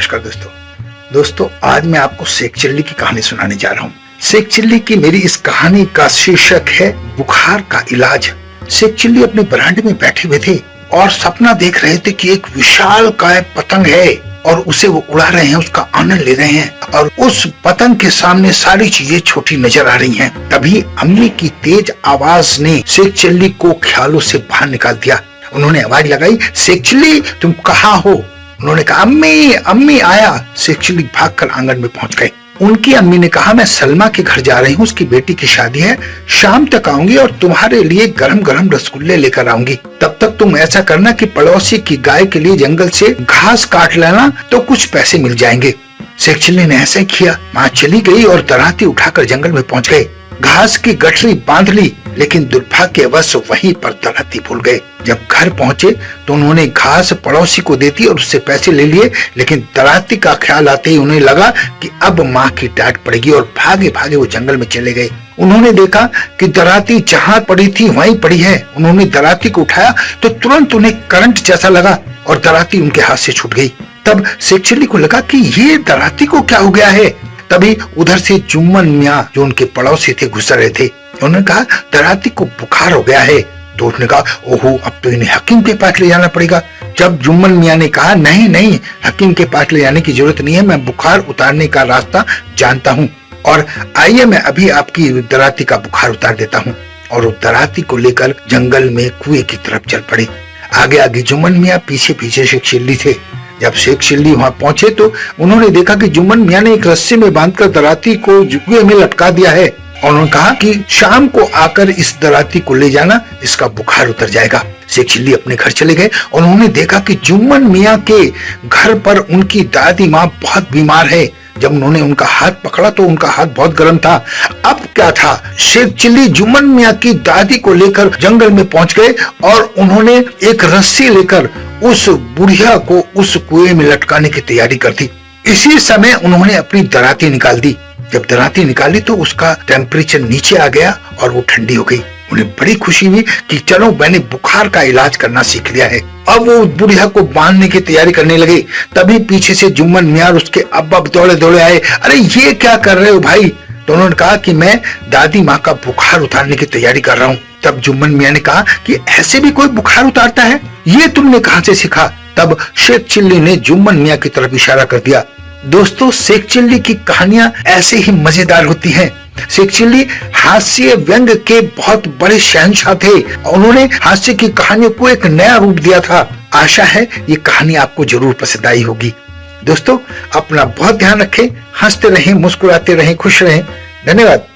नमस्कार दोस्तों आज मैं आपको शेख चिल्ली की कहानी सुनाने जा रहा हूँ। शेख चिल्ली की मेरी इस कहानी का शीर्षक है बुखार का इलाज। शेख चिल्ली अपने बरामदे में बैठे हुए थे और सपना देख रहे थे कि एक विशाल काय पतंग है और उसे वो उड़ा रहे हैं, उसका आनंद ले रहे हैं और उस पतंग के सामने सारी चीजें छोटी नजर आ रही हैं। तभी अम्मी की तेज आवाज ने शेख चिल्ली को ख्यालों से बाहर निकाल दिया। उन्होंने आवाज लगाई, शेख चिल्ली तुम कहाँ हो? उन्होंने कहा, अम्मी अम्मी आया। शेख चिल्ली भागकर आंगन में पहुंच गए। उनकी अम्मी ने कहा, मैं सलमा के घर जा रही हूँ, उसकी बेटी की शादी है, शाम तक आऊंगी और तुम्हारे लिए गरम गरम रसगुल्ले लेकर आऊंगी। तब तक तुम ऐसा करना कि पड़ोसी की गाय के लिए जंगल से घास काट लेना, तो कुछ पैसे मिल जाएंगे। शेख चिल्ली ने ऐसा ही किया। माँ चली गई और दराती उठाकर जंगल में पहुंच गए। घास की गठरी बांध ली, लेकिन दुर्भाग्यवश वहीं पर दराती भूल गए। जब घर पहुंचे तो उन्होंने घास पड़ोसी को दे दी और उससे पैसे ले लिए, लेकिन दराती का ख्याल आते ही उन्हें लगा कि अब माँ की डांट पड़ेगी और भागे भागे वो जंगल में चले गए। उन्होंने देखा कि दराती जहाँ पड़ी थी वहीं पड़ी है। उन्होंने दराती को उठाया तो तुरंत उन्हें करंट जैसा लगा और दराती उनके हाथ से छूट गई। तब शेख चिल्ली को लगा कि ये दराती को क्या हो गया है। तभी उधर से जुम्मन मियाँ जो उनके पड़ोसी थे गुजर रहे थे। उन्होंने कहा, दराती को बुखार हो गया है। तो उसने कहा, ओहो अब तो इन्हें हकीम के पास ले जाना पड़ेगा। जब जुम्मन मियाँ ने कहा, नहीं नहीं हकीम के पास ले जाने की जरूरत नहीं है, मैं बुखार उतारने का रास्ता जानता हूँ और आइए मैं अभी आपकी दराती का बुखार उतार देता हूँ। और वो दराती को लेकर जंगल में कुएं की तरफ चल पड़े। आगे आगे जुम्मन मियाँ, पीछे पीछे शेख चिल्ली थे। जब शेख चिल्ली वहां पहुंचे तो उन्होंने देखा कि जुम्मन मियाँ ने एक रस्सी में बांधकर दराती को कुएं में लटका दिया है और उन्होंने कहा कि शाम को आकर इस दराती को ले जाना, इसका बुखार उतर जाएगा। शेख चिल्ली अपने घर चले गए और उन्होंने देखा कि जुम्मन मियाँ के घर पर उनकी दादी माँ बहुत बीमार है। जब उन्होंने उनका हाथ पकड़ा तो उनका हाथ बहुत गर्म था। अब क्या था, शेख चिल्ली जुम्मन मियाँ की दादी को लेकर जंगल में पहुंच गए और उन्होंने एक रस्सी लेकर उस बुढ़िया को उस कुएं में लटकाने की तैयारी कर दी। इसी समय उन्होंने अपनी दराती निकाल दी। जब दराती निकाली तो उसका टेम्परेचर नीचे आ गया और वो ठंडी हो गई। उन्हें बड़ी खुशी हुई कि चलो मैंने बुखार का इलाज करना सीख लिया है। अब वो बुढ़िया को बांधने की तैयारी करने लगे। तभी पीछे से जुम्मन मियाँ और उसके अब्बा दौड़े दौड़े आए। अरे ये क्या कर रहे हो भाई? तो उन्होंने कहा कि मैं दादी माँ का बुखार उतारने की तैयारी कर रहा हूँ। तब जुम्मन मियाँ ने कहा कि ऐसे भी कोई बुखार उतारता है, ये तुमने कहाँ से सीखा? तब शेख चिल्ली ने जुम्मन मियाँ की तरफ इशारा कर दिया। दोस्तों शेख चिल्ली की कहानियां ऐसे ही मजेदार होती हैं। शेख चिल्ली हास्य व्यंग के बहुत बड़े शहंशाह थे। उन्होंने हास्य की कहानियों को एक नया रूप दिया था। आशा है ये कहानी आपको जरूर पसंद आई होगी। दोस्तों अपना बहुत ध्यान रखें, हंसते रहें, मुस्कुराते रहें, खुश रहें। धन्यवाद।